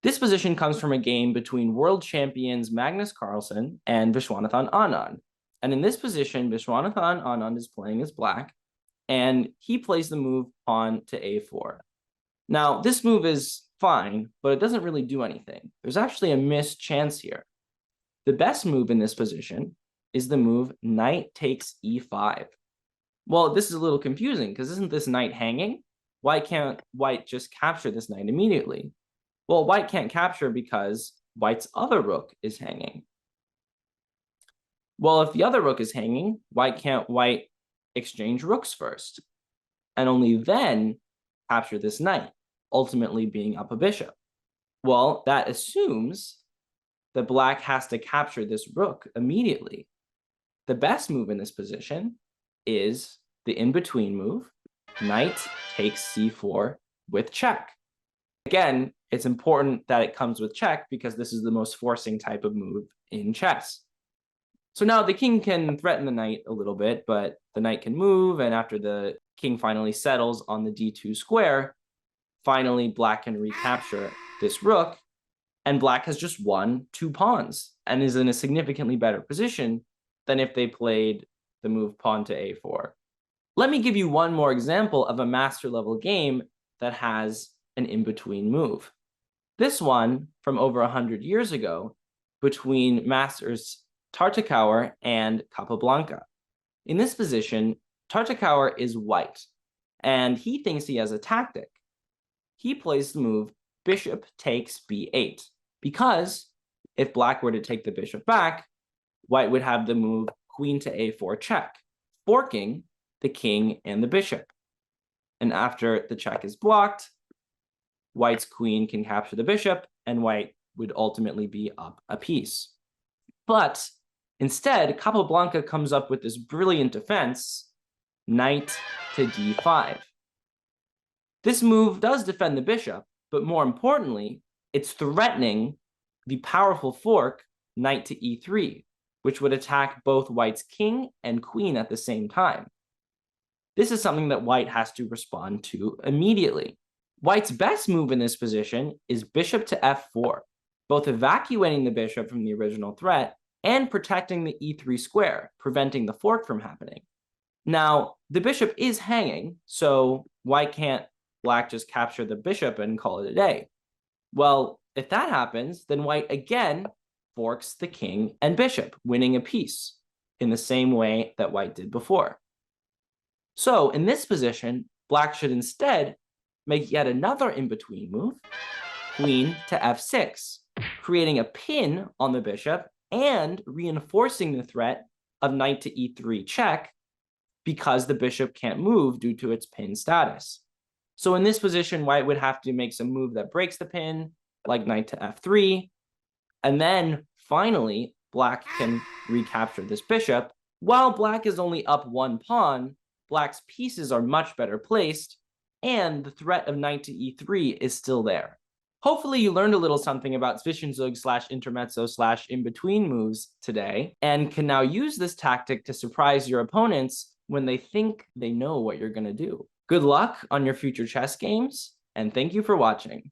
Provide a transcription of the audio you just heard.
This position comes from a game between world champions Magnus Carlsen and Viswanathan Anand. And in this position, Viswanathan Anand is playing as black, and he plays the move pawn to a4. Now, this move is fine, but it doesn't really do anything. There's actually a missed chance here. The best move in this position is the move knight takes e5. Well, this is a little confusing because isn't this knight hanging? Why can't white just capture this knight immediately? Well, white can't capture because white's other rook is hanging. Well, if the other rook is hanging, why can't white exchange rooks first? And only then capture this knight, ultimately being up a bishop. Well, that assumes that black has to capture this rook immediately. The best move in this position is the in-between move, knight takes c4 with check. Again, it's important that it comes with check because this is the most forcing type of move in chess. So now the king can threaten the knight a little bit, but the knight can move, and after the king finally settles on the d2 square, finally black can recapture this rook, and black has just won 2 pawns and is in a significantly better position than if they played the move pawn to a4. Let me give you one more example of a master level game that has an in-between move. This one from over 100 years ago between masters Tartakower and Capablanca. In this position, Tartakower is white, and he thinks he has a tactic. He plays the move bishop takes b8, because if black were to take the bishop back, white would have the move queen to a4 check, forking the king and the bishop. And after the check is blocked, white's queen can capture the bishop, and white would ultimately be up a piece. But instead, Capablanca comes up with this brilliant defense, knight to d5. This move does defend the bishop, but more importantly, it's threatening the powerful fork, knight to e3, which would attack both white's king and queen at the same time. This is something that white has to respond to immediately. White's best move in this position is bishop to f4, both evacuating the bishop from the original threat and protecting the e3 square, preventing the fork from happening. Now, the bishop is hanging, so why can't black just capture the bishop and call it a day? Well, if that happens, then white again forks the king and bishop, winning a piece in the same way that white did before. So in this position, black should instead make yet another in-between move, queen to f6, creating a pin on the bishop and reinforcing the threat of knight to e3 check because the bishop can't move due to its pin status. So in this position, white would have to make some move that breaks the pin, like knight to f3, and then finally, black can recapture this bishop. While black is only up 1 pawn, black's pieces are much better placed, and the threat of knight to e3 is still there. Hopefully you learned a little something about Zwischenzug / Intermezzo / in-between moves today, and can now use this tactic to surprise your opponents when they think they know what you're going to do. Good luck on your future chess games, and thank you for watching.